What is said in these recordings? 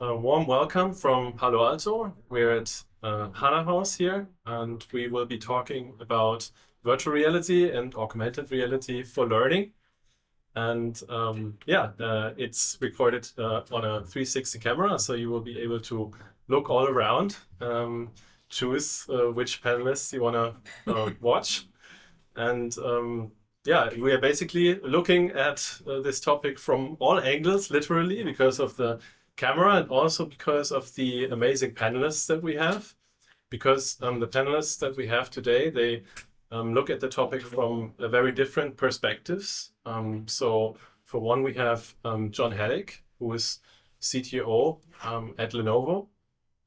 A warm welcome from Palo Alto. We're at HANA House here, and we will be talking about virtual reality and augmented reality for learning. And it's recorded on a 360 camera, so you will be able to look all around, choose which panelists you want to watch. And we are basically looking at this topic from all angles, literally, because of the camera and also because of the amazing panelists that we have. Because the panelists that we have today, they look at the topic from very different perspectives. So for one, we have John Haddock, who is CTO at Lenovo,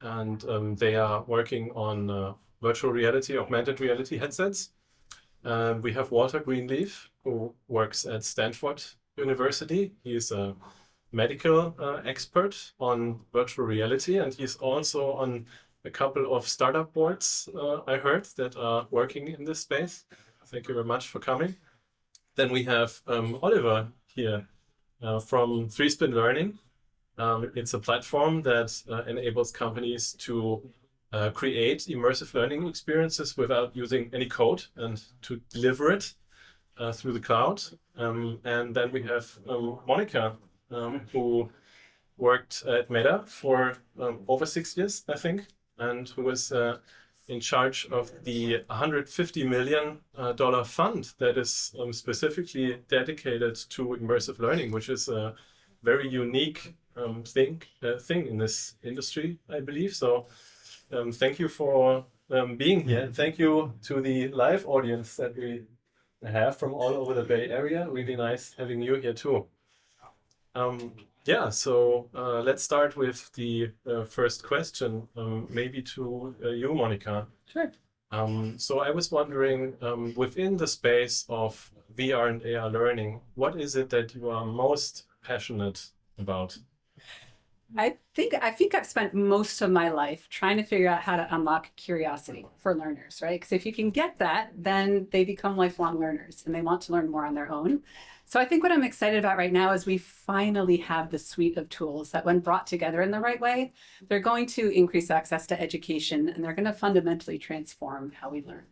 and they are working on virtual reality, augmented reality headsets. We have Walter Greenleaf, who works at Stanford University. He is a medical expert on virtual reality, and he's also on a couple of startup boards, I heard, that are working in this space. Thank you very much for coming. Then we have Oliver here from 3Spin Learning. It's a platform that enables companies to create immersive learning experiences without using any code and to deliver it through the cloud. And then we have Monica, who worked at Meta for over 6 years, I think, and who was in charge of the $150 million fund that is specifically dedicated to immersive learning, which is a very unique thing in this industry, I believe. So thank you for being here. Thank you to the live audience that we have from all over the Bay Area. Really nice having you here too. So let's start with the first question, maybe to you, Monica. Sure. So I was wondering, within the space of VR and AR learning, what is it that you are most passionate about? I think I've spent most of my life trying to figure out how to unlock curiosity for learners, right? Because if you can get that, then they become lifelong learners and they want to learn more on their own. So I think what I'm excited about right now is we finally have the suite of tools that, when brought together in the right way, they're going to increase access to education and they're going to fundamentally transform how we learn.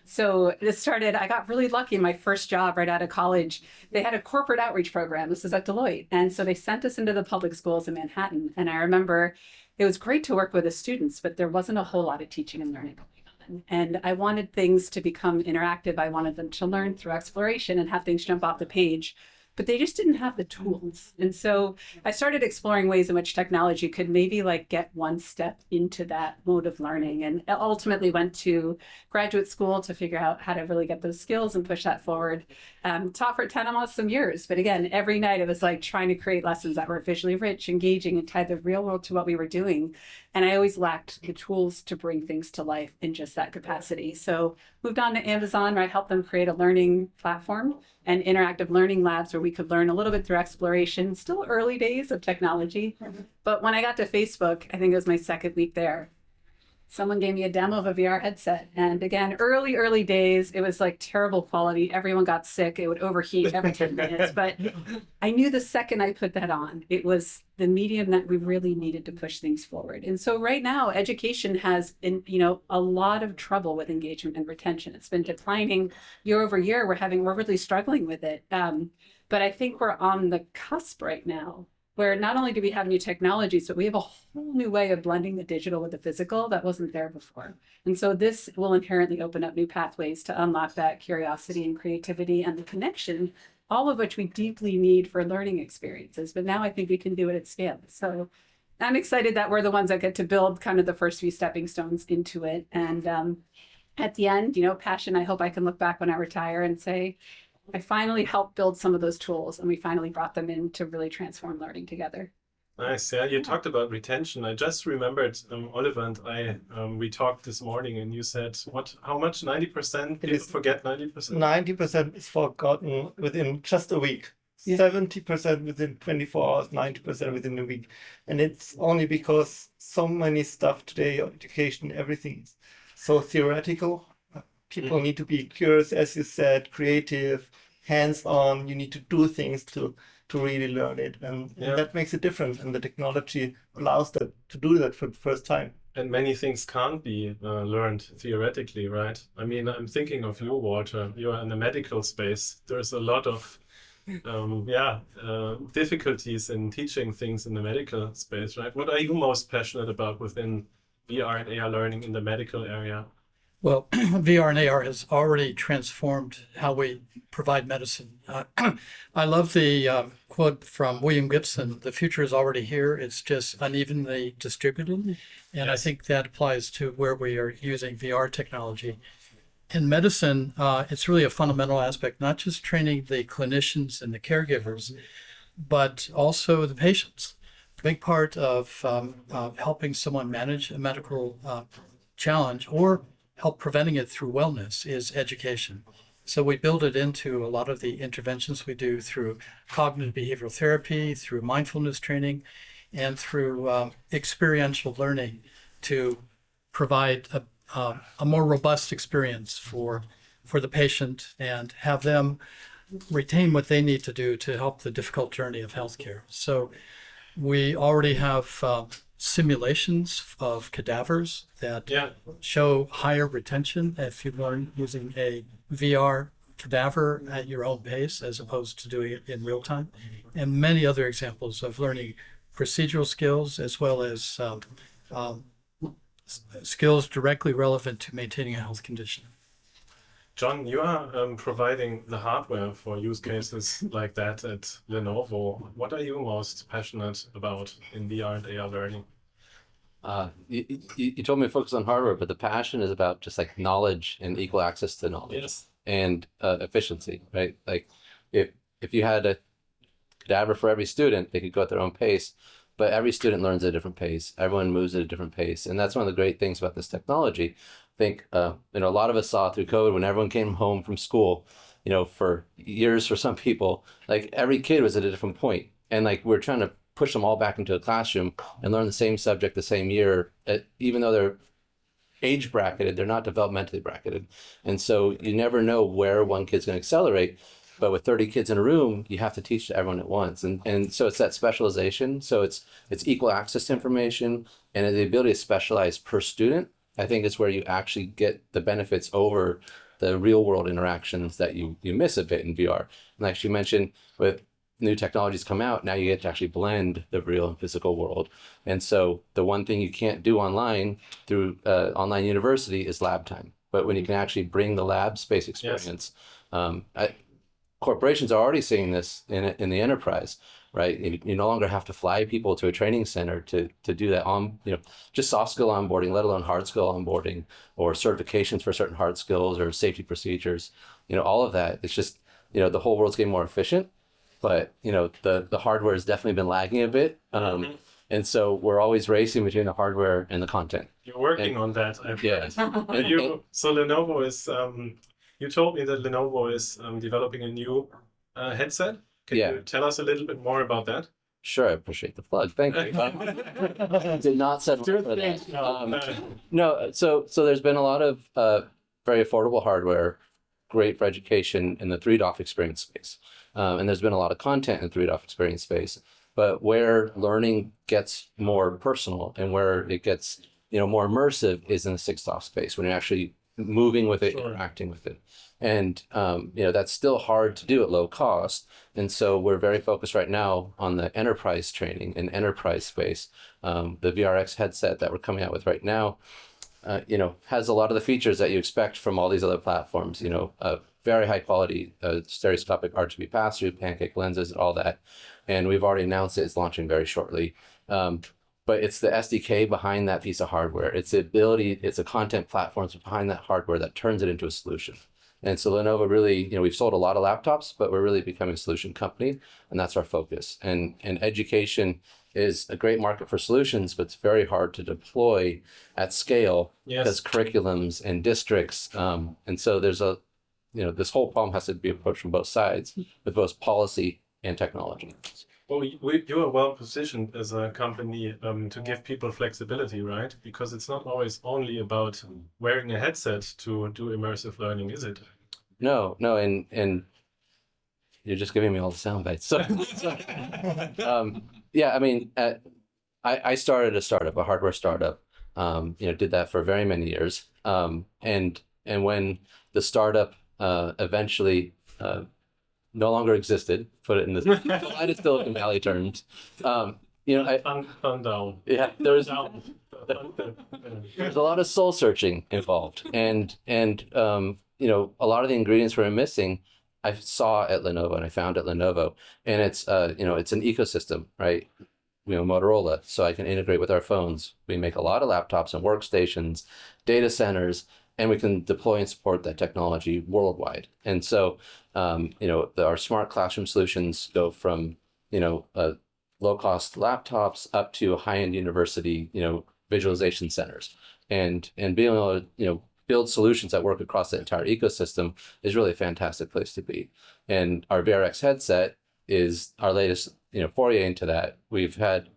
So I got really lucky in my first job right out of college. They had a corporate outreach program. This is at Deloitte. And so they sent us into the public schools in Manhattan. And I remember it was great to work with the students, but there wasn't a whole lot of teaching and learning going on. And I wanted things to become interactive. I wanted them to learn through exploration and have things jump off the page, but they just didn't have the tools. And so I started exploring ways in which technology could maybe get one step into that mode of learning, and ultimately went to graduate school to figure out how to really get those skills and push that forward. Taught for 10 almost some years, but again, every night it was trying to create lessons that were visually rich, engaging, and tied the real world to what we were doing. And I always lacked the tools to bring things to life in just that capacity. So moved on to Amazon, where I helped them create a learning platform and interactive learning labs where we could learn a little bit through exploration. Still early days of technology. But when I got to Facebook, I think it was my second week there, someone gave me a demo of a VR headset. And again, early days, it was terrible quality. Everyone got sick. It would overheat every 10 minutes. But I knew the second I put that on, it was the medium that we really needed to push things forward. And so right now, education has a lot of trouble with engagement and retention. It's been declining year over year. We're really struggling with it. But I think we're on the cusp right now, where not only do we have new technologies, but we have a whole new way of blending the digital with the physical that wasn't there before. And so this will inherently open up new pathways to unlock that curiosity and creativity and the connection, all of which we deeply need for learning experiences. But now I think we can do it at scale. So I'm excited that we're the ones that get to build kind of the first few stepping stones into it. And at the end, passion, I hope I can look back when I retire and say, I finally helped build some of those tools, and we finally brought them in to really transform learning together. Nice. Yeah, you talked about retention. I just remembered, Oliver and I, we talked this morning, and you said, how much? 90%? Did you forget 90%? 90% is forgotten within just a week. Yeah. 70% within 24 hours, 90% within a week. And it's only because so many stuff today, education, everything is so theoretical. People need to be curious, as you said, creative, hands-on. You need to do things to to really learn it. And Yeah. that makes it different. And the technology allows that to do that for the first time. And many things can't be learned theoretically, right? I mean, I'm thinking of you, Walter. You're in the medical space. There's a lot of difficulties in teaching things in the medical space, right? What are you most passionate about within VR and AR learning in the medical area? Well, VR and AR has already transformed how we provide medicine. I love the quote from William Gibson, "The future is already here, it's just unevenly distributed." And I think that applies to where we are using VR technology. In medicine, it's really a fundamental aspect, not just training the clinicians and the caregivers, but also the patients. A big part of helping someone manage a medical challenge or help preventing it through wellness is education. So we build it into a lot of the interventions we do through cognitive behavioral therapy, through mindfulness training, and through experiential learning to provide a more robust experience for the patient and have them retain what they need to do to help the difficult journey of healthcare. So we already have simulations of cadavers that show higher retention if you learn using a VR cadaver at your own pace as opposed to doing it in real time, and many other examples of learning procedural skills as well as skills directly relevant to maintaining a health condition. John, you are providing the hardware for use cases like that at Lenovo. What are you most passionate about in VR and AR learning? You told me to focus on hardware, but the passion is about just like knowledge and equal access to knowledge and efficiency, right? Like if you had a cadaver for every student, they could go at their own pace, but every student learns at a different pace. Everyone moves at a different pace. And that's one of the great things about this technology. I think, a lot of us saw through COVID when everyone came home from school, for years for some people, like every kid was at a different point. And like we're trying to push them all back into a classroom and learn the same subject the same year, even though they're age bracketed, they're not developmentally bracketed. And so you never know where one kid's going to accelerate. But with 30 kids in a room, you have to teach to everyone at once. And so it's that specialization. So it's equal access to information and the ability to specialize per student. I think is where you actually get the benefits over the real world interactions that you miss a bit in VR. And like you mentioned, with new technologies come out, now you get to actually blend the real and physical world. And so the one thing you can't do online through online university is lab time. But when you can actually bring the lab space experience, corporations are already seeing this in the enterprise, right? You no longer have to fly people to a training center to do that just soft skill onboarding, let alone hard skill onboarding or certifications for certain hard skills or safety procedures, all of that. It's just, the whole world's getting more efficient, but the hardware has definitely been lagging a bit. And so we're always racing between the hardware and the content. You're working on that. So Lenovo is, you told me that Lenovo is developing a new headset. Can you tell us a little bit more about that? Sure, I appreciate the plug. Thank you. Did not set for that. No, so there's been a lot of very affordable hardware, great for education in the 3DOF experience space. And there's been a lot of content in 3DOF experience space. But where learning gets more personal and where it gets more immersive is in the 6DOF space, when you're actually moving with it, interacting with it. And that's still hard to do at low cost. And so we're very focused right now on the enterprise training and enterprise space. The VRX headset that we're coming out with right now, has a lot of the features that you expect from all these other platforms, very high quality stereoscopic RGB pass-through, pancake lenses, all that. And we've already announced it's launching very shortly. But it's the SDK behind that piece of hardware. It's the ability, it's a content platform behind that hardware that turns it into a solution. And so Lenovo really, we've sold a lot of laptops, but we're really becoming a solution company, and that's our focus. And education is a great market for solutions, but it's very hard to deploy at scale because curriculums and districts. And so there's this whole problem has to be approached from both sides with both policy and technology. Well, you are well positioned as a company to give people flexibility, right? Because it's not always only about wearing a headset to do immersive learning, is it? No, and You're just giving me all the sound bites. Yeah, I mean, I started a startup, a hardware startup. Did that for very many years. And when the startup eventually no longer existed, put it in the polite Silicon Valley terms. Fun down. Yeah, there's a lot of soul searching involved, and a lot of the ingredients we were missing, I saw at Lenovo and I found at Lenovo, and it's it's an ecosystem, right? Motorola, so I can integrate with our phones. We make a lot of laptops and workstations, data centers, and we can deploy and support that technology worldwide. And so, our smart classroom solutions go from, low-cost laptops up to high-end university, visualization centers, and being able to, build solutions that work across the entire ecosystem is really a fantastic place to be. And our VRX headset is our latest, foray into that. We've had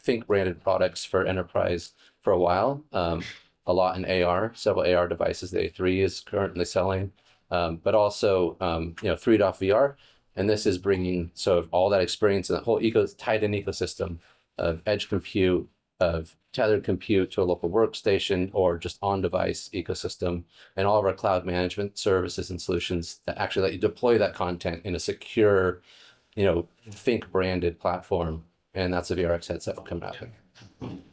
Think branded products for enterprise for a while. A lot in AR, several AR devices. The A3 is currently selling, but also 3.VR, and this is bringing all that experience and the whole tied-in ecosystem of edge compute, of tethered compute to a local workstation, or just on-device ecosystem, and all of our cloud management services and solutions that actually let you deploy that content in a secure, Think branded platform, and that's the VRX headset coming out.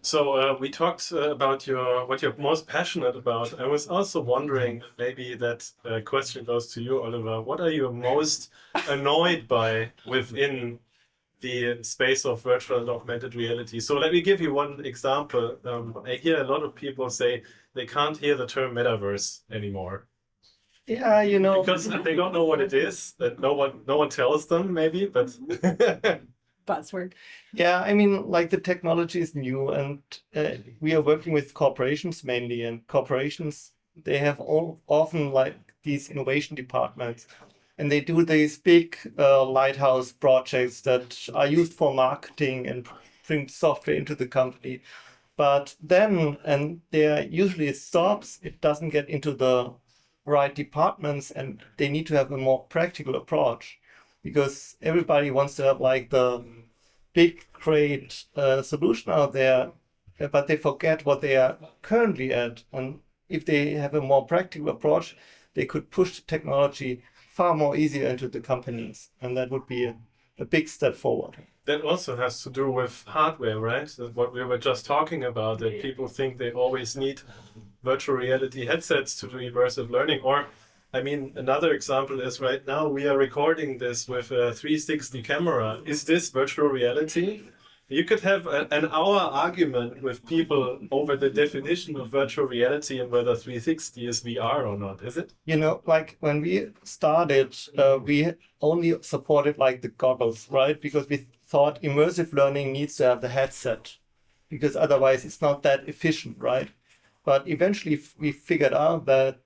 So we talked about what you're most passionate about. I was also wondering, maybe that question goes to you, Oliver. What are you most annoyed by within the space of virtual and augmented reality? So let me give you one example. I hear a lot of people say they can't hear the term metaverse anymore. Yeah, because they don't know what it is. That no one tells them, maybe, but. Buzzword. Yeah, I mean, like the technology is new, and we are working with corporations mainly, and corporations, they have often like these innovation departments, and they do these big lighthouse projects that are used for marketing and bring software into the company. But then, and there usually it stops, it doesn't get into the right departments, and they need to have a more practical approach, because everybody wants to have like the big, great solution out there, but they forget what they are currently at. And if they have a more practical approach, they could push the technology far more easier into the companies. And that would be a big step forward. That also has to do with hardware, right? That's what we were just talking about, that people think they always need virtual reality headsets to do immersive learning. Or, I mean, another example is right now we are recording this with a 360 camera. Is this virtual reality? You could have an hour argument with people over the definition of virtual reality and whether 360 is VR or not, is it? Like when we started, we only supported like the goggles, right? Because we thought immersive learning needs to have the headset, because otherwise it's not that efficient, right? But eventually we figured out that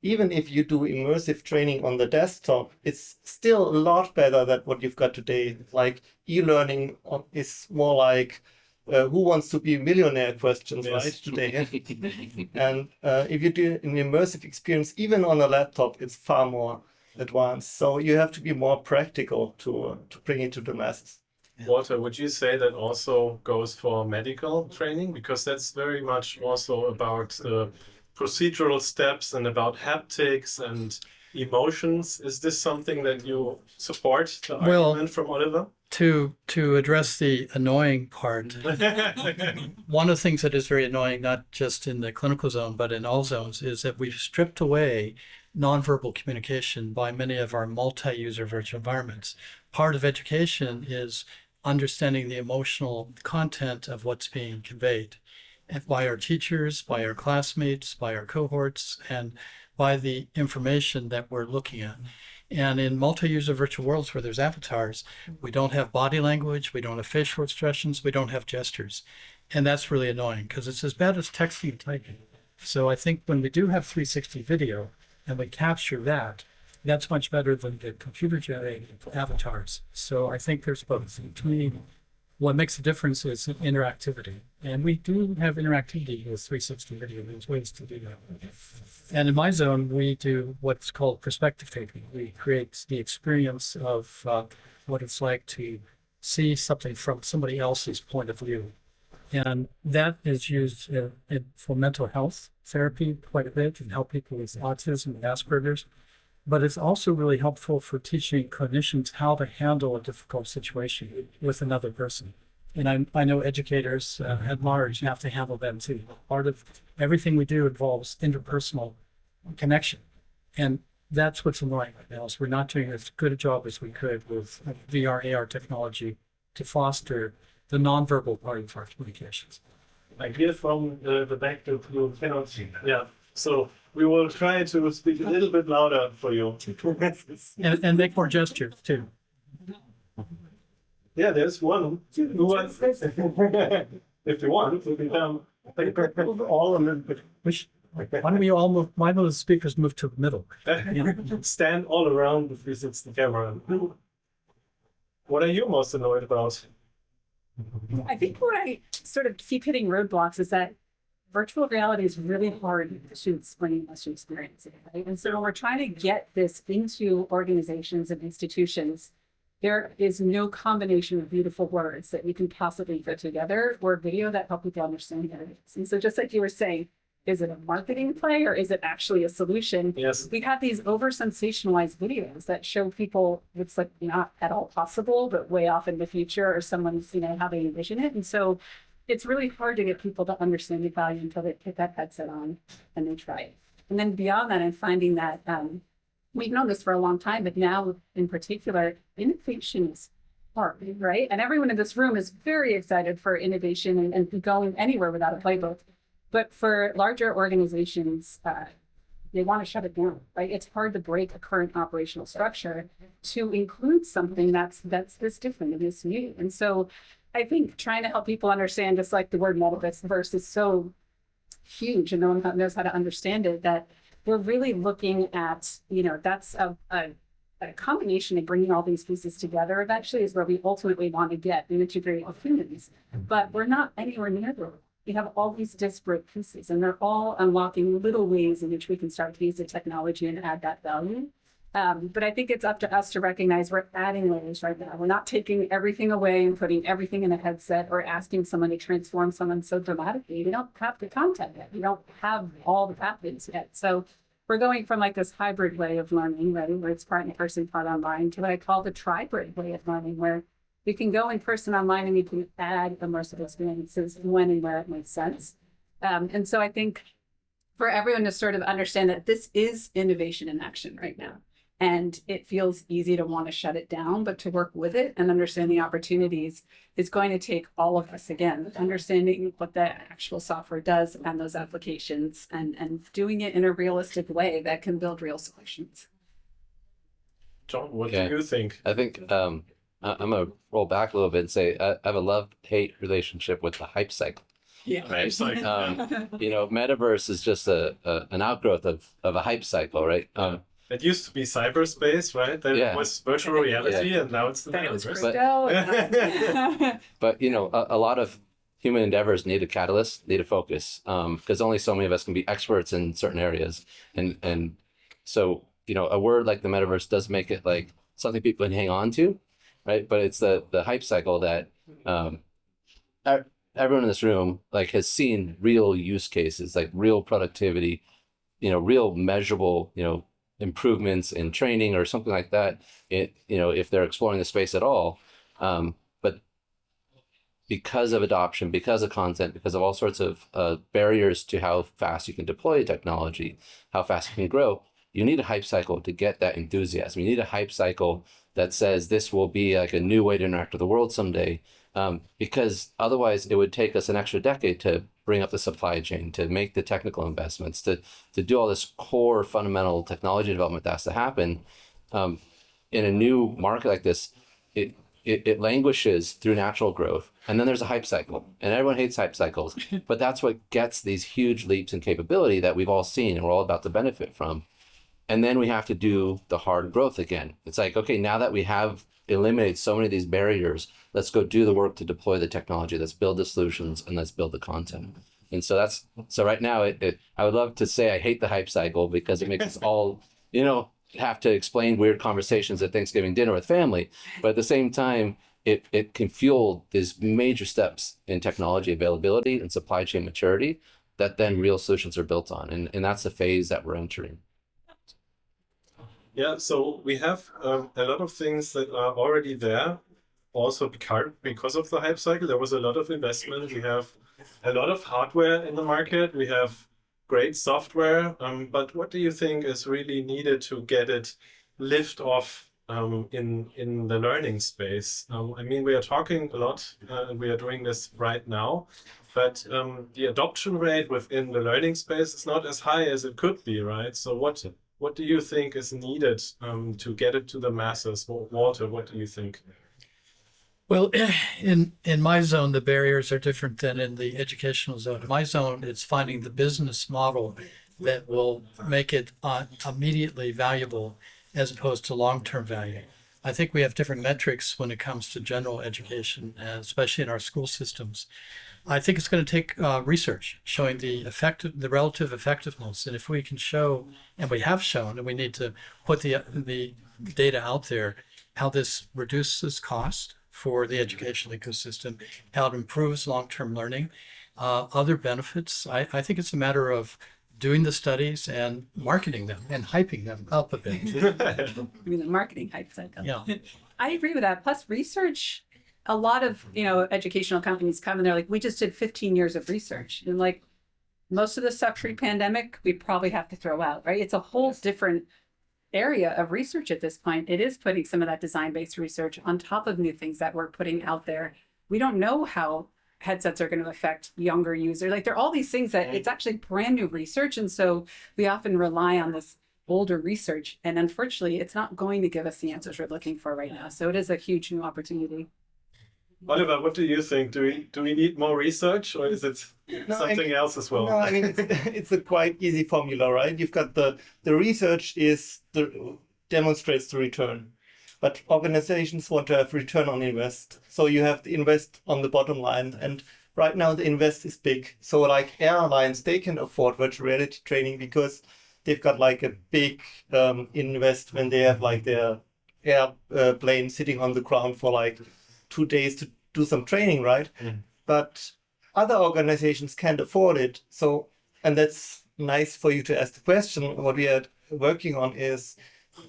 even if you do immersive training on the desktop, it's still a lot better than what you've got today. Like e-learning is more like who wants to be a millionaire questions, yes. Right, today. And if you do an immersive experience, even on a laptop, it's far more advanced. So you have to be more practical to bring it to the masses. Walter, would you say that also goes for medical training? Because that's very much also about the procedural steps and about haptics and emotions. Is this something that you support, the argument from Oliver? To address the annoying part, one of the things that is very annoying, not just in the clinical zone, but in all zones, is that we've stripped away nonverbal communication by many of our multi-user virtual environments. Part of education is understanding the emotional content of what's being conveyed, and by our teachers, by our classmates, by our cohorts, and by the information that we're looking at. And in multi-user virtual worlds where there's avatars, we don't have body language, we don't have facial expressions, we don't have gestures. And that's really annoying because it's as bad as texting and typing. So I think when we do have 360 video and we capture that, that's much better than the computer-generated avatars. So I think there's both. To me, what makes a difference is interactivity. And we do have interactivity with 360 video. There's ways to do that. And in my zone, we do what's called perspective taking. We create the experience of what it's like to see something from somebody else's point of view. And that is used for mental health therapy quite a bit and help people with autism and Asperger's. But it's also really helpful for teaching clinicians how to handle a difficult situation with another person. And I know educators at large have to handle them too. Part of everything we do involves interpersonal connection. And that's what's annoying right now is we're not doing as good a job as we could with VR, AR technology to foster the nonverbal part of our communications. I hear from the back that you cannot see. Yeah. So we will try to speak a little bit louder for you. And make more gestures too. Yeah, there's one who wants, if you want, we can All a little bit. Why don't we all move, why don't the speakers move to the middle? stand all around the 360 camera. What are you most annoyed about? I think what I sort of keep hitting roadblocks is that virtual reality is really hard to explain unless you experience it, right? And so when we're trying to get this into organizations and institutions, there is no combination of beautiful words that we can possibly put together or video that help people understand what it is. And so just like you were saying, is it a marketing play or is it actually a solution? Yes. We have these over sensationalized videos that show people it's like not at all possible, but way off in the future, or someone's, how they envision it. And so it's really hard to get people to understand the value until they put that headset on and they try it. And then beyond that, and finding that we've known this for a long time, but now in particular, innovation is hard, right? And everyone in this room is very excited for innovation and going anywhere without a playbook. But for larger organizations, they want to shut it down, right? It's hard to break a current operational structure to include something that's this different and this new. And so I think trying to help people understand, just like the word metaverse is so huge and no one knows how to understand it, that we're really looking at, that's a combination of bringing all these pieces together eventually is where we ultimately want to get and integrate with humans. But we're not anywhere near there. We have all these disparate pieces and they're all unlocking little ways in which we can start to use the technology and add that value. But I think it's up to us to recognize we're adding layers right now. We're not taking everything away and putting everything in a headset or asking someone to transform someone so dramatically. We don't have the content yet. We don't have all the pathways yet. So we're going from like this hybrid way of learning, right, where it's part in person, part online, to what I call the tribrid way of learning, where you can go in person, online, and you can add immersive experiences when and where it makes sense. And so I think for everyone to sort of understand that this is innovation in action right now. And it feels easy to want to shut it down, but to work with it and understand the opportunities is going to take all of us, again, understanding what the actual software does and those applications and doing it in a realistic way that can build real solutions. John, what do you think? I think I'm going to roll back a little bit and say I have a love-hate relationship with the hype cycle. Yeah. Right. Metaverse is just an outgrowth of a hype cycle, right? It used to be cyberspace, right? Then it was virtual reality, and now it's the metaverse. But a lot of human endeavors need a catalyst, need a focus, because only so many of us can be experts in certain areas, and so a word like the metaverse does make it like something people can hang on to, right? But it's the hype cycle that everyone in this room like has seen real use cases, like real productivity, real measurable, improvements in training or something like that, if they're exploring the space at all. But because of adoption, because of content, because of all sorts of barriers to how fast you can deploy technology, how fast you can grow, you need a hype cycle to get that enthusiasm. You need a hype cycle that says this will be like a new way to interact with the world someday, because otherwise it would take us an extra decade to bring up the supply chain, to make the technical investments, to do all this core fundamental technology development that has to happen. In a new market like this, it languishes through natural growth. And then there's a hype cycle, and everyone hates hype cycles, but that's what gets these huge leaps in capability that we've all seen and we're all about to benefit from. And then we have to do the hard growth again. It's like, okay, now that we have eliminate so many of these barriers. Let's go do the work to deploy the technology. Let's build the solutions and let's build the content. And so so right now, I would love to say I hate the hype cycle because it makes us all, have to explain weird conversations at Thanksgiving dinner with family. But at the same time, it can fuel these major steps in technology availability and supply chain maturity that then real solutions are built on. And that's the phase that we're entering. Yeah, so we have a lot of things that are already there. Also, because of the hype cycle, there was a lot of investment. We have a lot of hardware in the market. We have great software. But what do you think is really needed to get it lift off in the learning space? I mean, we are talking a lot, and we are doing this right now. But the adoption rate within the learning space is not as high as it could be, right? So what do you think is needed to get it to the masses? Walter, what do you think? Well, in my zone, the barriers are different than in the educational zone. In my zone, it's finding the business model that will make it immediately valuable as opposed to long-term value. I think we have different metrics when it comes to general education, especially in our school systems. I think it's going to take research showing the relative effectiveness. And if we can show, and we have shown, and we need to put the data out there, how this reduces cost for the educational ecosystem, how it improves long-term learning, other benefits. I think it's a matter of doing the studies and marketing them and hyping them up a bit. I mean, the marketing hype cycle. Yeah. I agree with that. Plus research, a lot of, educational companies come and they're like, we just did 15 years of research. And like most of the stuff pre-pandemic, we probably have to throw out, right? It's a whole different area of research at this point. It is putting some of that design-based research on top of new things that we're putting out there. We don't know how headsets are going to affect younger users. Like there are all these things that it's actually brand new research. And so we often rely on this older research. And unfortunately, it's not going to give us the answers we're looking for right now. So it is a huge new opportunity. Oliver, what do you think? Do we need more research, or is it something else as well? No, I mean, it's a quite easy formula, right? You've got the research demonstrates the return, but organizations want to have return on invest. So you have to invest on the bottom line, and right now the invest is big. So like airlines, they can afford virtual reality training because they've got like a big invest when they have like their airplane sitting on the ground for like 2 days to do some training, right? But other organizations can't afford it. So, and that's nice for you to ask the question. What we are working on is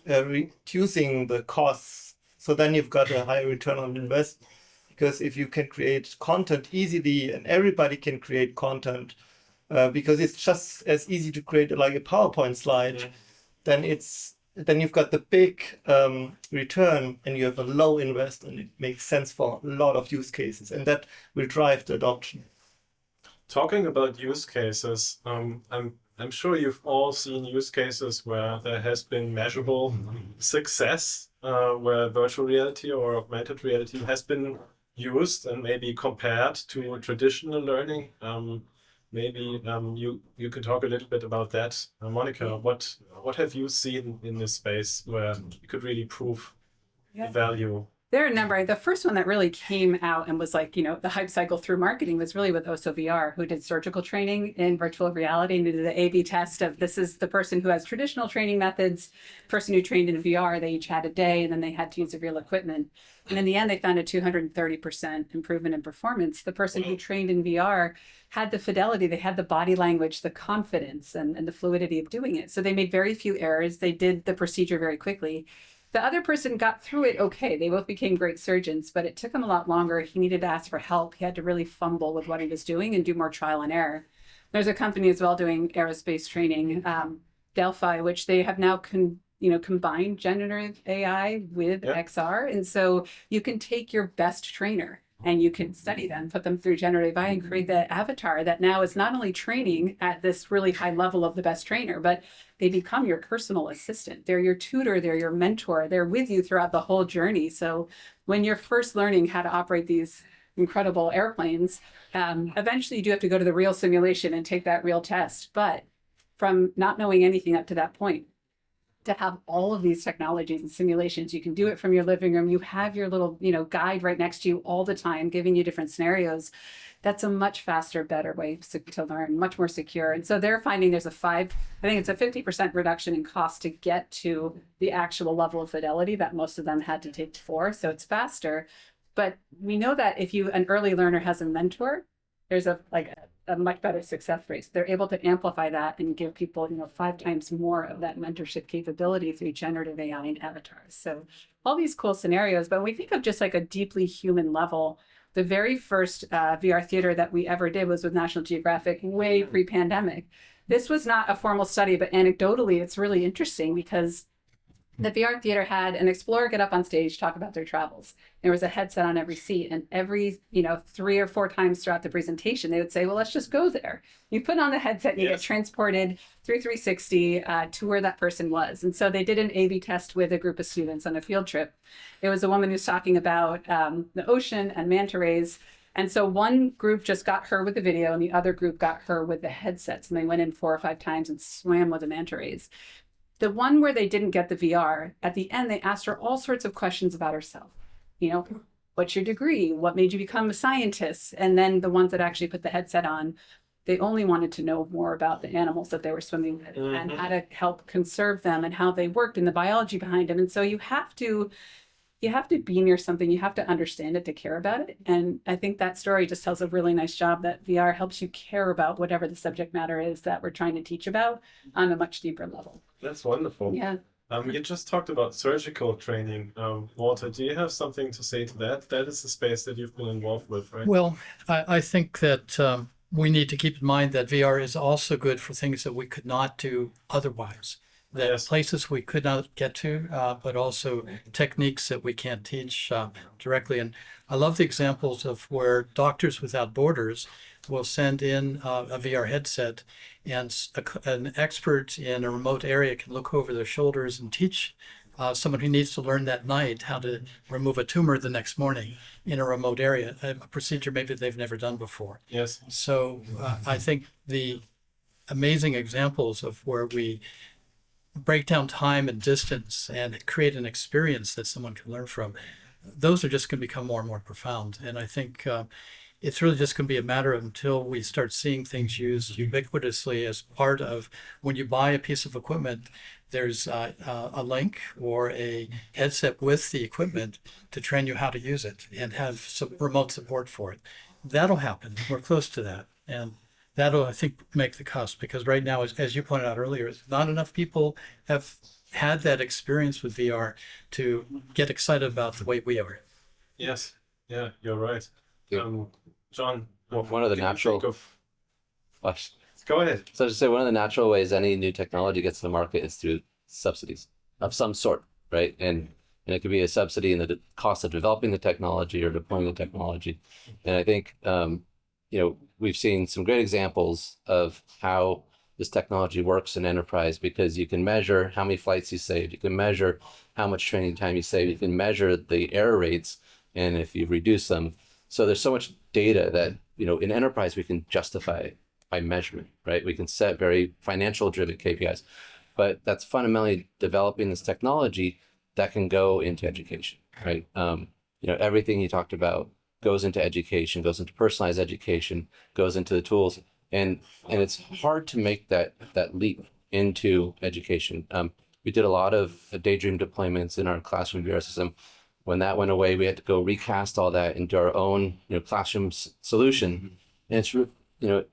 reducing the costs. So then you've got a higher return on invest, because if you can create content easily and everybody can create content, because it's just as easy to create like a PowerPoint slide, then you've got the big return and you have a low invest, and it makes sense for a lot of use cases, and that will drive the adoption. Talking about use cases, I'm sure you've all seen use cases where there has been measurable success, where virtual reality or augmented reality has been used and maybe compared to traditional learning. Maybe you could talk a little bit about that. Monica, what have you seen in this space where you could really prove the value? There are a number. The first one that really came out and was like, the hype cycle through marketing was really with OSOVR, who did surgical training in virtual reality and did the A/B test of this is the person who has traditional training methods, person who trained in VR, they each had a day, and then they had to use the real equipment. And in the end, they found a 230% improvement in performance. The person who trained in VR had the fidelity, they had the body language, the confidence, and the fluidity of doing it. So they made very few errors. They did the procedure very quickly. The other person got through it okay. They both became great surgeons, but it took him a lot longer. He needed to ask for help. He had to really fumble with what he was doing and do more trial and error. There's a company as well doing aerospace training, Delphi, which they have now combined generative AI with XR. And so you can take your best trainer and you can study them, put them through generative AI and create the avatar that now is not only training at this really high level of the best trainer, but they become your personal assistant. They're your tutor, they're your mentor, they're with you throughout the whole journey. So when you're first learning how to operate these incredible airplanes, eventually you do have to go to the real simulation and take that real test. But from not knowing anything up to that point, to have all of these technologies and simulations. You can do it from your living room. You have your little, guide right next to you all the time, giving you different scenarios. That's a much faster, better way to learn, much more secure. And so they're finding there's I think it's a 50% reduction in cost to get to the actual level of fidelity that most of them had to take before. So it's faster. But we know that if an early learner has a mentor, there's a much better success rate. So they're able to amplify that and give people, 5 times more of that mentorship capability through generative AI and avatars. So all these cool scenarios. But when we think of just like a deeply human level, the very first VR theater that we ever did was with National Geographic way pre-pandemic. This was not a formal study, but anecdotally, it's really interesting because the VR theater had an explorer get up on stage, talk about their travels. There was a headset on every seat, and every 3 or 4 times throughout the presentation, they would say, well, let's just go there. You put on the headset, you get transported through 360 to where that person was. And so they did an A/B test with a group of students on a field trip. It was a woman who's talking about the ocean and manta rays. And so one group just got her with the video and the other group got her with the headsets. And they went in 4 or 5 times and swam with the manta rays. The one where they didn't get the VR, at the end, they asked her all sorts of questions about herself. What's your degree? What made you become a scientist? And then the ones that actually put the headset on, they only wanted to know more about the animals that they were swimming with and how to help conserve them and how they worked and the biology behind them. And so you have to be near something, you have to understand it to care about it. And I think that story just tells a really nice job that VR helps you care about whatever the subject matter is that we're trying to teach about on a much deeper level. That's wonderful. Yeah. You just talked about surgical training. Walter, do you have something to say to that? That is the space that you've been involved with, right? Well, I think that we need to keep in mind that VR is also good for things that we could not do otherwise. That Yes. places we could not get to, but also techniques that we can't teach directly. And I love the examples of where Doctors Without Borders will send in a VR headset, and an expert in a remote area can look over their shoulders and teach someone who needs to learn that night how to remove a tumor the next morning in a remote area, a procedure maybe they've never done before. Yes. So I think the amazing examples of where we break down time and distance and create an experience that someone can learn from, those are just going to become more and more profound. And I think it's really just going to be a matter of until we start seeing things used ubiquitously as part of when you buy a piece of equipment, there's a link or a headset with the equipment to train you how to use it and have some remote support for it. That'll happen. We're close to that. And that'll, I think, make the cusp, because right now, as you pointed out earlier, not enough people have had that experience with VR to get excited about the way we are. Yes. Yeah, you're right. John, One of the natural. Go ahead. So to say, one of the natural ways any new technology gets to the market is through subsidies of some sort, right? And it could be a subsidy in the cost of developing the technology or deploying the technology. And I think, we've seen some great examples of how this technology works in enterprise, because you can measure how many flights you saved, you can measure how much training time you save, you can measure the error rates, and if you reduce them. So there's so much data that, in enterprise we can justify by measurement, right? We can set very financial driven KPIs, but that's fundamentally developing this technology that can go into education, right? Everything you talked about goes into education, goes into personalized education, goes into the tools, and it's hard to make that leap into education. We did a lot of Daydream deployments in our classroom VR system. When that went away, we had to go recast all that into our own classroom solution, and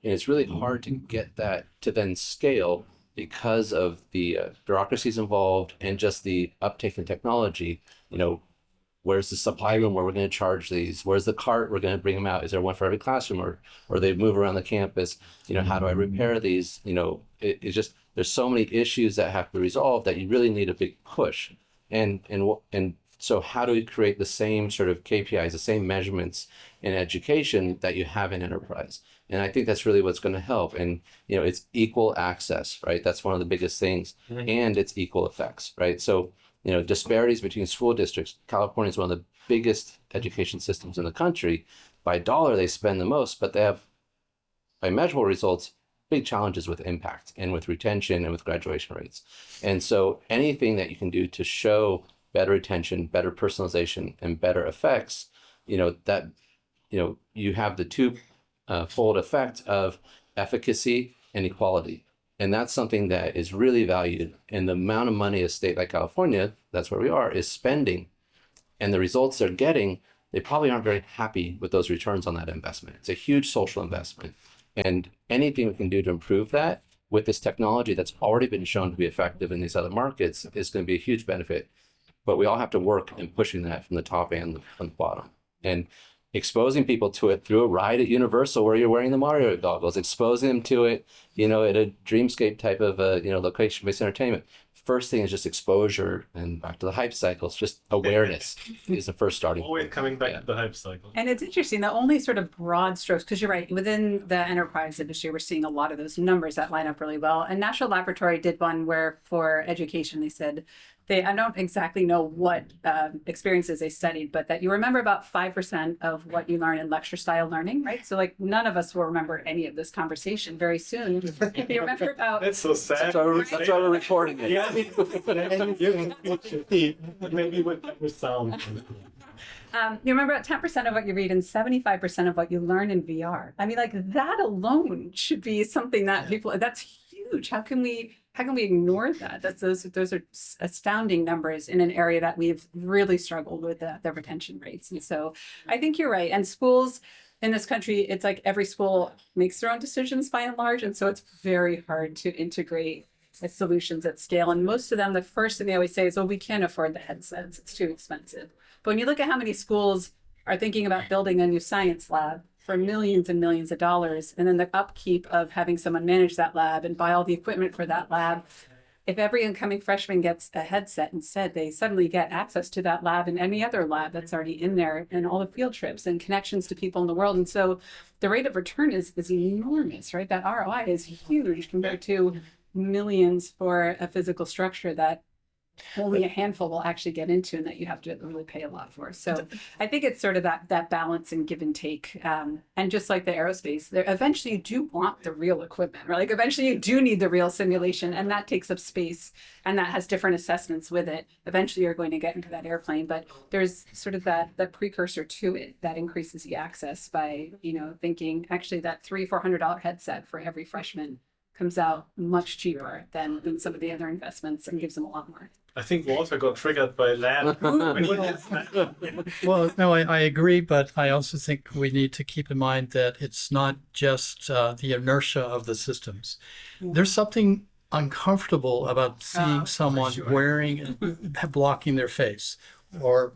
it's really hard to get that to then scale because of the bureaucracies involved and just the uptake in technology. Where's the supply room where we're going to charge these? Where's the cart we're going to bring them out? Is there one for every classroom, or they move around the campus? How do I repair these? It's just, there's so many issues that have to be resolved that you really need a big push. And so how do we create the same sort of KPIs, the same measurements in education that you have in enterprise? And I think that's really what's going to help. And, it's equal access, right? That's one of the biggest things. Mm-hmm. And it's equal effects, right? So, disparities between school districts. California is one of the biggest education systems in the country. By dollar, they spend the most, but they have, by measurable results, big challenges with impact and with retention and with graduation rates. And so anything that you can do to show better retention, better personalization, and better effects, that, you have the two fold effect of efficacy and equality. And that's something that is really valued. And the amount of money a state like California, that's where we are, is spending, and the results they're getting, they probably aren't very happy with those returns on that investment. It's a huge social investment. And anything we can do to improve that with this technology that's already been shown to be effective in these other markets is going to be a huge benefit. But we all have to work in pushing that from the top and from the bottom. And exposing people to it through a ride at Universal where you're wearing the Mario goggles, exposing them to it, at a dreamscape type of, location-based entertainment. First thing is just exposure, and back to the hype cycles, just awareness is the first starting Always point. coming back to the hype cycle. And it's interesting, the only sort of broad strokes, because you're right, within the enterprise industry, we're seeing a lot of those numbers that line up really well. And National Laboratory did one where for education, they said, I don't exactly know what experiences they studied, but that you remember about 5% of what you learn in lecture style learning, right? So like none of us will remember any of this conversation very soon. You remember about... That's so sad. That's why we're recording it. Yeah, maybe with sound. You remember about 10% of what you read and 75% of what you learn in VR. I mean, like that alone should be something that that's huge. How can we ignore that? Those are astounding numbers in an area that we've really struggled with the retention rates. And so I think you're right. And schools in this country, it's like every school makes their own decisions by and large. And so it's very hard to integrate solutions at scale. And most of them, the first thing they always say is, we can't afford the headsets. It's too expensive. But when you look at how many schools are thinking about building a new science lab for millions and millions of dollars, and then the upkeep of having someone manage that lab and buy all the equipment for that lab, if every incoming freshman gets a headset instead, they suddenly get access to that lab and any other lab that's already in there, and all the field trips and connections to people in the world. And so the rate of return is enormous, right? That ROI is huge compared to millions for a physical structure that only a handful will actually get into, and that you have to really pay a lot for. So I think it's sort of that balance and give and take. And just like the aerospace, eventually you do want the real equipment, right? Like eventually you do need the real simulation, and that takes up space, and that has different assessments with it. Eventually you're going to get into that airplane, but there's sort of that precursor to it that increases the access by, thinking actually that $300-400 headset for every freshman comes out much cheaper than some of the other investments, and gives them a lot more. I think Walter got triggered by lab. when he did that. Well, no, I agree, but I also think we need to keep in mind that it's not just the inertia of the systems. There's something uncomfortable about seeing someone wearing, blocking their face, or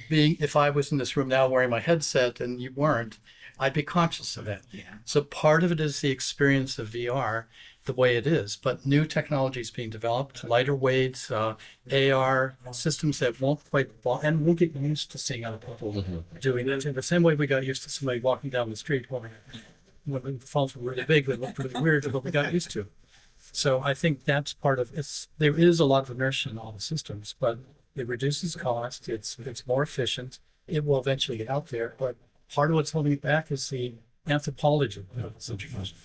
if I was in this room now wearing my headset and you weren't, I'd be conscious of that. Yeah. So part of it is the experience of VR, the way it is, but new technology is being developed, lighter weights, AR systems that won't quite, and we'll get used to seeing other people doing that in the same way we got used to somebody walking down the street when the phones were really big, they looked really weird, but we got used to. So I think that's part of it. There is a lot of inertia in all the systems, but it reduces cost, it's more efficient, it will eventually get out there, but part of what's holding it back is the anthropology of the situation.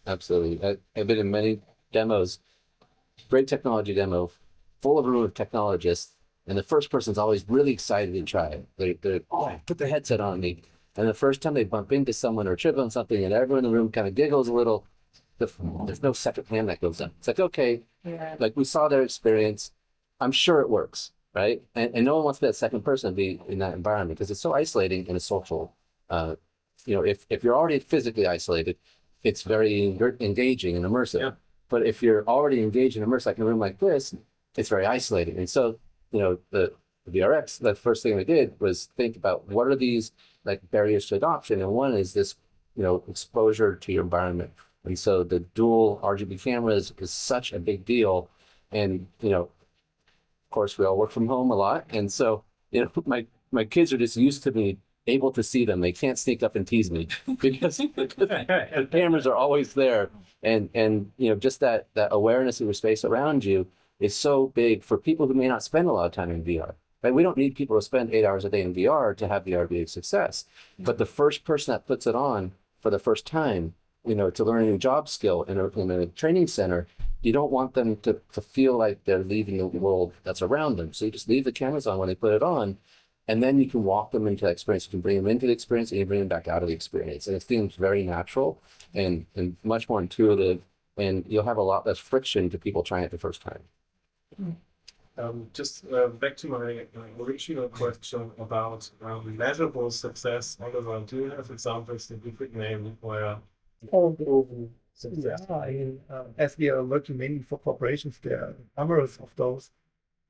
Absolutely. I've been in many demos, great technology demo, full of a room of technologists, and the first person's always really excited to try it. They're put the headset on me. And the first time they bump into someone or trip on something and everyone in the room kind of giggles a little, there's no second hand that goes up. It's like, okay, like we saw their experience. I'm sure it works, right? And no one wants to be that second person to be in that environment because it's so isolating in a social, if you're already physically isolated, it's very engaging and immersive. Yeah. But if you're already engaged and immersed, like in a room like this, it's very isolating. And so, the VRX, the first thing we did was think about what are these like barriers to adoption. And one is this, exposure to your environment. And so the dual RGB cameras is such a big deal. And, of course, we all work from home a lot. And so, my kids are just used to me able to see them. They can't sneak up and tease me because the cameras are always there. And just that awareness of your space around you is so big for people who may not spend a lot of time in VR. Right? We don't need people to spend 8 hours a day in VR to have VR be a success. But the first person that puts it on for the first time to learn a new job skill in a training center, you don't want them to feel like they're leaving the world that's around them. So you just leave the cameras on when they put it on, and then you can walk them into that experience. You can bring them into the experience and you bring them back out of the experience. And it seems very natural and much more intuitive, and you'll have a lot less friction to people trying it the first time. Just back to my original question about measurable success. Oliver, do you have examples that you could name where success? Yeah, I mean, as we are working mainly for corporations, there are numerous of those.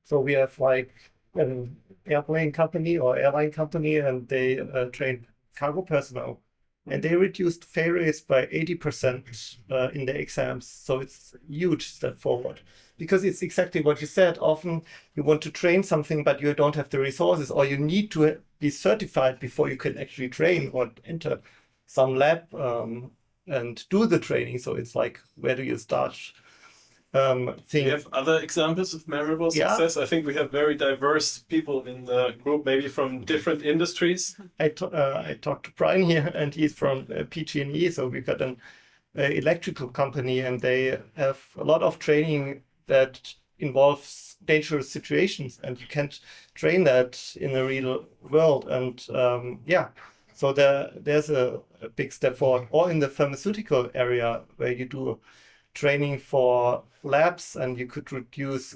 So we have like an airplane company or airline company, and they train cargo personnel, and they reduced fail rates by 80% in the exams. So it's a huge step forward, because it's exactly what you said. Often you want to train something, but you don't have the resources, or you need to be certified before you can actually train or enter some lab and do the training. So it's like, where do you start? Do you have other examples of measurable success? I think we have very diverse people in the group, maybe from different industries. I talked to Brian here, and he's from PG&E. So we've got an electrical company, and they have a lot of training that involves dangerous situations, and you can't train that in the real world. And so there's a big step forward. Or in the pharmaceutical area, where you do training for labs, and you could reduce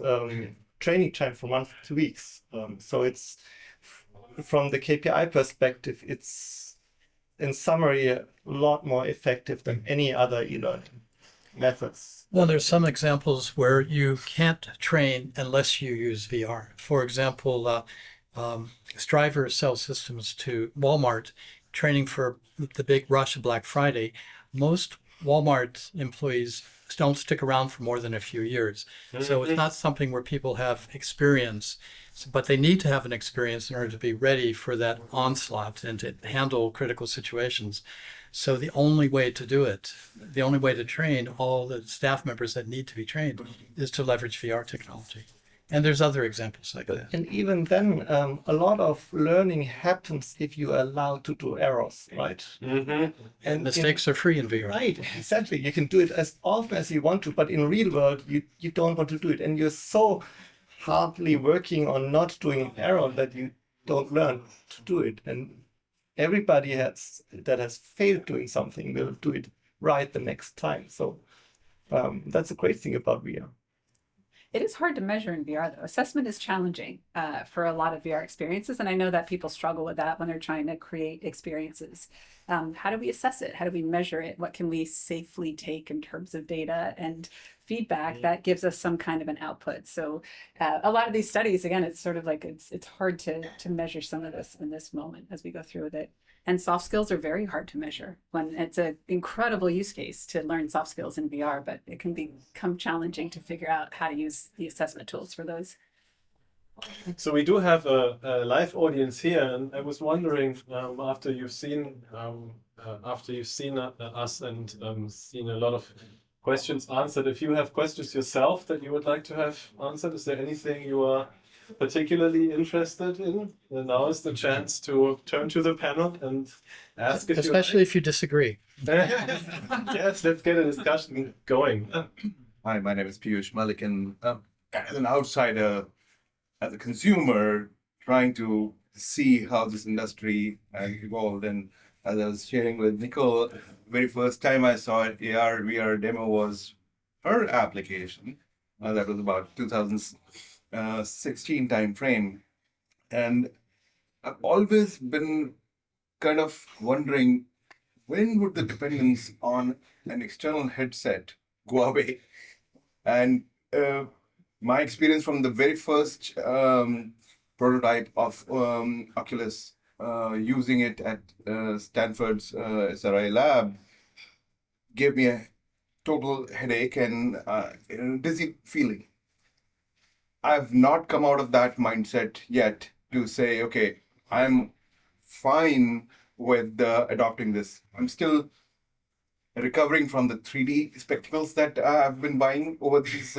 training time from 1 to 2 weeks. So it's, from the KPI perspective, it's in summary a lot more effective than any other e-learning methods. Well, there's some examples where you can't train unless you use VR. For example, Striver sells systems to Walmart, training for the big rush of Black Friday. Most Walmart employees don't stick around for more than a few years. So it's not something where people have experience, but they need to have an experience in order to be ready for that onslaught and to handle critical situations. So the only way to do it, the only way to train all the staff members that need to be trained, is to leverage VR technology. And there's other examples like that. And even then, a lot of learning happens if you are allowed to do errors, right? And mistakes are free in VR. Right, exactly. You can do it as often as you want to, but in real world, you don't want to do it. And you're so hardly working on not doing an error that you don't learn to do it. And everybody that has failed doing something will do it right the next time. So that's a great thing about VR. It is hard to measure in VR, though. Assessment is challenging for a lot of VR experiences, and I know that people struggle with that when they're trying to create experiences. How do we assess it? How do we measure it? What can we safely take in terms of data and feedback that gives us some kind of an output? So a lot of these studies, again, it's sort of like it's hard to measure some of this in this moment as we go through with it. And soft skills are very hard to measure. When it's an incredible use case to learn soft skills in VR, but it can become challenging to figure out how to use the assessment tools for those. So we do have a live audience here, and I was wondering, after you've seen us and seen a lot of questions answered, if you have questions yourself that you would like to have answered, is there anything you are particularly interested in? And now is the chance to turn to the panel and ask if especially if you disagree. Yes, let's get a discussion going. Hi, my name is Piyush Malik, and as an outsider, as a consumer, trying to see how this industry has evolved, and as I was sharing with Nicole, very first time I saw an AR VR demo was her application. That was about 2016 time frame, and I've always been kind of wondering, when would the dependence on an external headset go away? And my experience from the very first prototype of Oculus, using it at Stanford's SRI lab, gave me a total headache and a dizzy feeling. I've not come out of that mindset yet to say, okay, I'm fine with adopting this. I'm still recovering from the 3D spectacles that I've been buying over these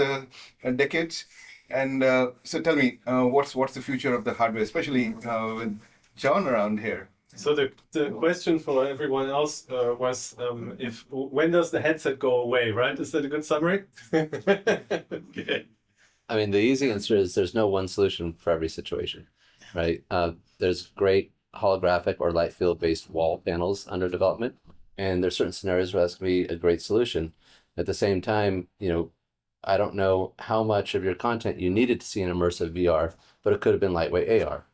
decades. And so tell me, what's the future of the hardware, especially with John around here? So the question for everyone else was if when does the headset go away, right? Is that a good summary? Okay. I mean, the easy answer is there's no one solution for every situation, right? There's great holographic or light field based wall panels under development, and there's certain scenarios where that's going to be a great solution. At the same time, I don't know how much of your content you needed to see in immersive VR, but it could have been lightweight AR.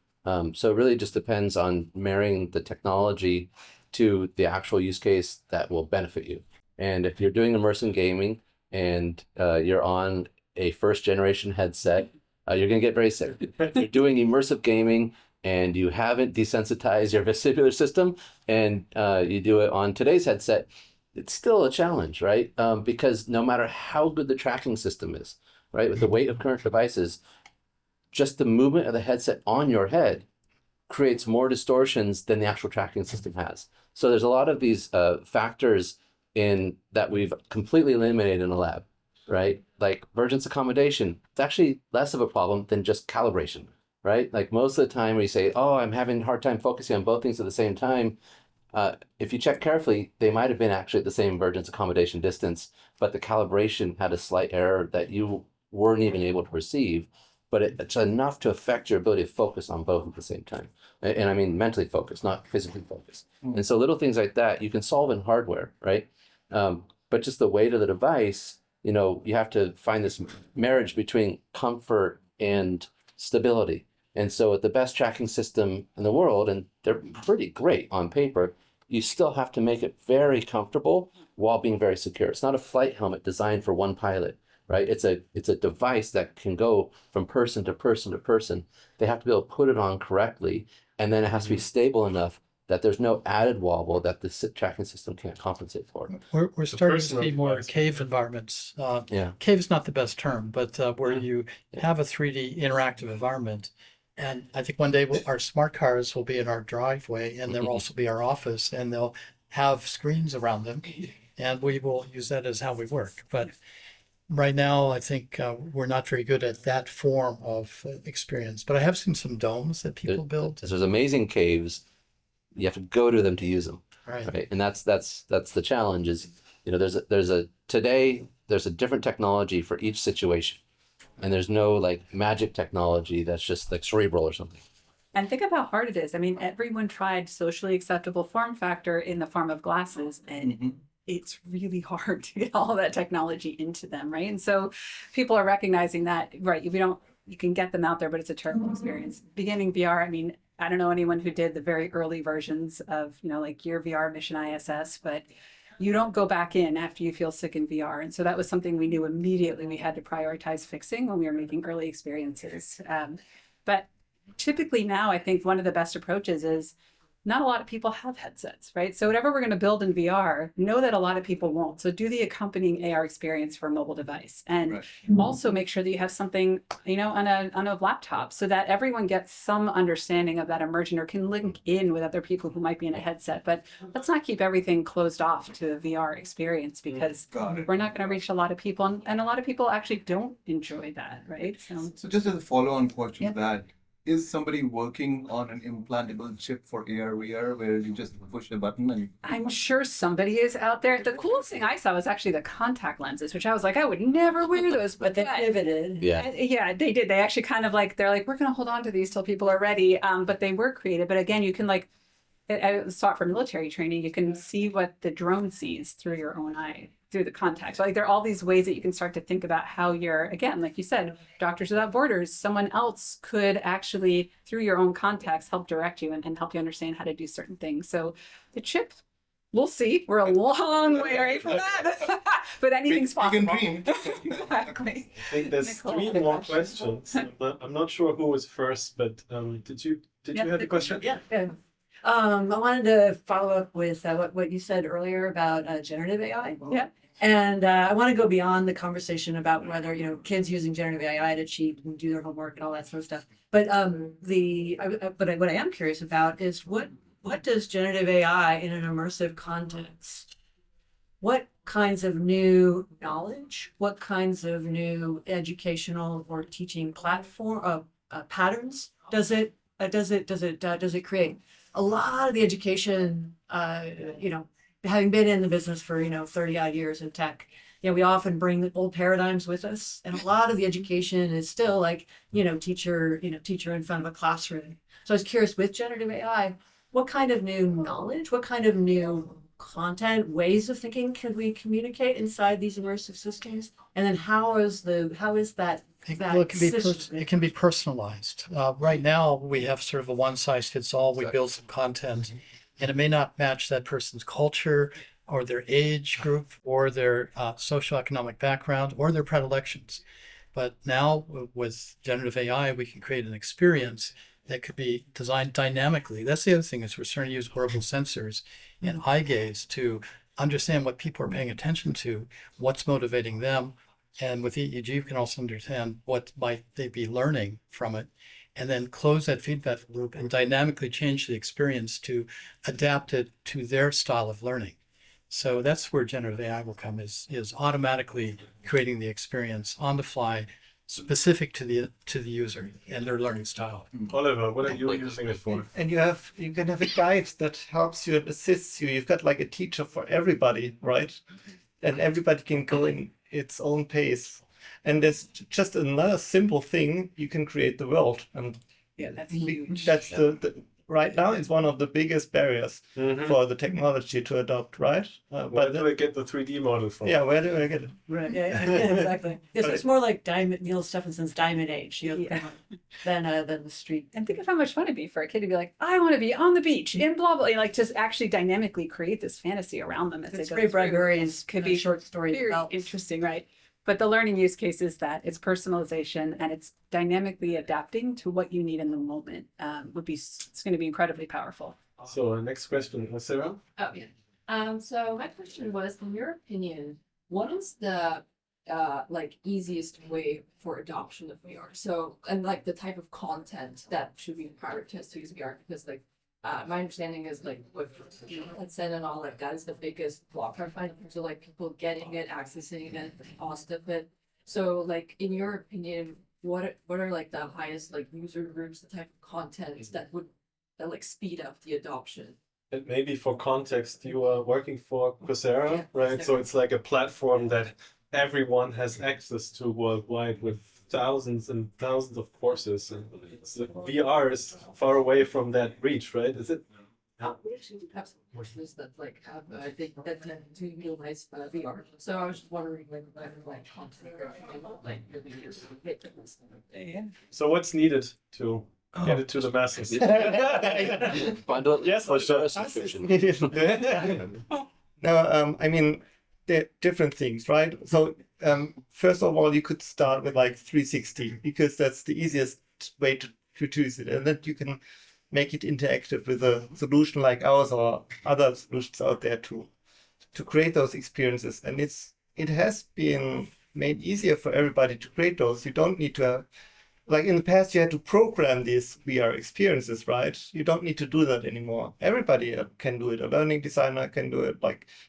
So it really just depends on marrying the technology to the actual use case that will benefit you. And if you're doing immersive gaming and you're on a first generation headset, you're going to get very sick. If you're doing immersive gaming and you haven't desensitized your vestibular system and you do it on today's headset, it's still a challenge, right? Because no matter how good the tracking system is, right, with the weight of current devices, just the movement of the headset on your head creates more distortions than the actual tracking system has. So there's a lot of these factors in that we've completely eliminated in the lab, right? Like vergence accommodation, it's actually less of a problem than just calibration, right? Like most of the time we say, oh, I'm having a hard time focusing on both things at the same time. If you check carefully, they might have been actually at the same vergence accommodation distance, but the calibration had a slight error that you weren't even able to perceive. But it's enough to affect your ability to focus on both at the same time. And I mean mentally focused, not physically focused. And so little things like that you can solve in hardware, right? But just the weight of the device, you have to find this marriage between comfort and stability. And so with the best tracking system in the world, and they're pretty great on paper, you still have to make it very comfortable while being very secure. It's not a flight helmet designed for one pilot. Right? It's a device that can go from person to person to person. They have to be able to put it on correctly, and then it has to be stable enough that there's no added wobble that the tracking system can't compensate for. We're starting to personal see more device. cave environments. Yeah. Cave is not the best term, but where you have a 3D interactive environment. And I think one day our smart cars will be in our driveway, and they'll also be our office, and they'll have screens around them, and we will use that as how we work. But right now, I think we're not very good at that form of experience, but I have seen some domes that people build. There's amazing caves. You have to go to them to use them, Right. right? And that's the challenge. Is there's a different technology for each situation, and there's no like magic technology that's just like cerebral or something. And think of how hard it is. I mean, everyone tried socially acceptable form factor in the form of glasses, and it's really hard to get all of that technology into them, right? And so people are recognizing that, right, you can get them out there, but it's a terrible experience. Beginning VR, I mean, I don't know anyone who did the very early versions of, like Gear VR, Mission ISS, but you don't go back in after you feel sick in VR. And so that was something we knew immediately we had to prioritize fixing when we were making early experiences. But typically now, I think one of the best approaches is not a lot of people have headsets, right? So whatever we're going to build in VR, know that a lot of people won't. So do the accompanying AR experience for a mobile device, and also make sure that you have something, on a laptop, so that everyone gets some understanding of that immersion or can link in with other people who might be in a headset. But let's not keep everything closed off to the VR experience, because we're not going to reach a lot of people, and a lot of people actually don't enjoy that, right? So just as a follow-on question to that, is somebody working on an implantable chip for AR VR where you just push a button and... I'm sure somebody is out there. The coolest thing I saw was actually the contact lenses, which I was like, I would never wear those, but they pivoted. Yeah. Yeah, they did. They actually kind of they're like, we're going to hold on to these till people are ready. But they were created. But again, you can I saw it for military training. You can see what the drone sees through your own eye, through the contact. So there are all these ways that you can start to think about how you're, again, like you said, Doctors Without Borders, someone else could actually, through your own contacts, help direct you and help you understand how to do certain things. So the chip, we'll see. We're a long way away from that. But anything's possible. We can dream. Exactly. I think there's Nicole. 3 more questions. I'm not sure who was first, but did you have a question? Yeah. I wanted to follow up with what you said earlier about generative AI. Yeah. And I want to go beyond the conversation about whether, kids using generative AI to cheat and do their homework and all that sort of stuff. But what I am curious about is what does generative AI in an immersive context, what kinds of new knowledge, what kinds of new educational or teaching platform patterns does it create? a lot of the education, having been in the business for 30 odd years in tech, we often bring the old paradigms with us, and a lot of the education is still like teacher in front of a classroom. So I was curious, with generative AI, what kind of new knowledge, what kind of new content, ways of thinking could we communicate inside these immersive systems? And then how is that Well, it can be personalized. Right now, we have sort of a one size fits all. We build some content, and it may not match that person's culture or their age group or their socioeconomic background or their predilections. But now with generative AI, we can create an experience that could be designed dynamically. That's the other thing, is we're starting to use wearable sensors and eye gaze to understand what people are paying attention to, what's motivating them. And with EEG, you can also understand what might they be learning from it, and then close that feedback loop and dynamically change the experience to adapt it to their style of learning. So that's where generative AI will come, is automatically creating the experience on the fly, specific to the user and their learning style. Oliver, what are you using it for? And you can have a guide that helps you and assists you. You've got like a teacher for everybody, right? And everybody can go in its own pace. And there's just another simple thing, you can create the world. And Yeah, that's huge. that's right now it's one of the biggest barriers for the technology to adopt, right? Where do I get the 3D model from? Yeah, where do I get it? Right. Yeah, exactly. It's more like Neil Stephenson's Diamond Age, than the street. And think of how much fun it'd be for a kid to be like, I want to be on the beach in blah blah, like just actually dynamically create this fantasy around them as they It's go Ray through. Bradbury's Could be short story. very interesting, right? But the learning use case is that it's personalization and it's dynamically adapting to what you need in the moment. It's going to be incredibly powerful. So next question, Sarah. Oh yeah. So my question was, in your opinion, what is the easiest way for adoption of VR? So, and like the type of content that should be prioritized to use VR, because my understanding is with headset and all that is the biggest blocker I find in terms of people getting it, accessing it, the cost of it. So in your opinion, what are the highest user groups, the type of content that speed up the adoption? And maybe for context, you are working for Coursera, Yeah, right? Coursera. So it's like a platform that everyone has access to worldwide, with thousands and thousands of courses. And VR is far away from that reach, right? Is it? We actually have some courses that have I think that tend to utilize VR. So I was just wondering whether content really is So what's needed to get it to the masses? Bundle Yes, or sure. subscription. No, I mean, there are different things, right? So first of all, you could start with 360, because that's the easiest way to choose it. And then you can make it interactive with a solution like ours or other solutions out there to create those experiences. And it has been made easier for everybody to create those. You don't need to in the past, you had to program these VR experiences, right? You don't need to do that anymore. Everybody can do it. A learning designer can do it.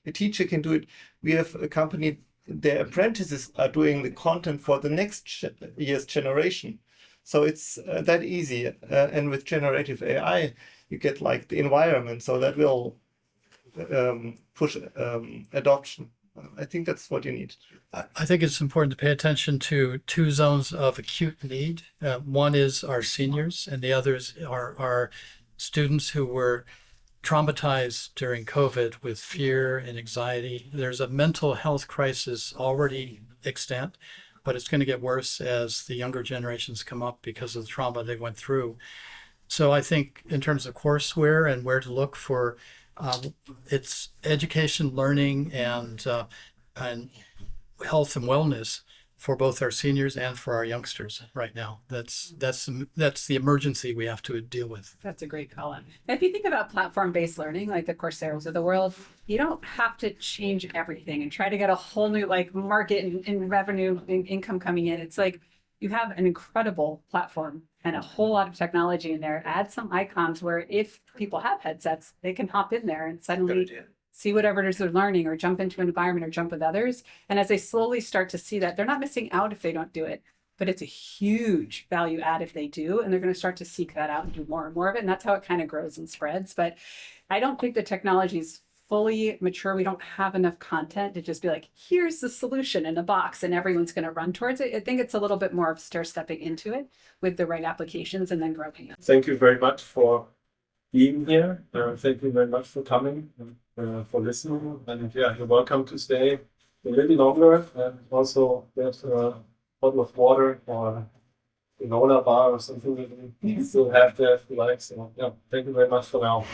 A teacher can do it. We have a company, their apprentices are doing the content for the next year's generation. So it's that easy. And with generative AI, you get the environment. So that will push adoption. I think that's what you need. I think it's important to pay attention to two zones of acute need. One is our seniors, and the others are our students who were traumatized during COVID with fear and anxiety. There's a mental health crisis already extant, but it's going to get worse as the younger generations come up because of the trauma they went through. So I think in terms of courseware and where to look for, it's education, learning, and health and wellness for both our seniors and for our youngsters right now. That's the emergency we have to deal with. That's a great call out. If you think about platform-based learning, like the Coursera's of the world, you don't have to change everything and try to get a whole new market and revenue and income coming in. It's you have an incredible platform and a whole lot of technology in there. Add some icons where if people have headsets, they can hop in there and suddenly see whatever it is they're learning, or jump into an environment, or jump with others. And as they slowly start to see that, they're not missing out if they don't do it. but it's a huge value add if they do, and they're going to start to seek that out and do more and more of it. And that's how it kind of grows and spreads. But I don't think the technology is fully mature. We don't have enough content to just be like, here's the solution in a box and everyone's going to run towards it. I think it's a little bit more of stair stepping into it with the right applications and then growing it. Thank you very much for being here. Thank you very much for coming and for listening. And yeah, you're welcome to stay a little longer and also get a bottle of water or a granola bar or something you still have there if you like. So yeah, thank you very much for now.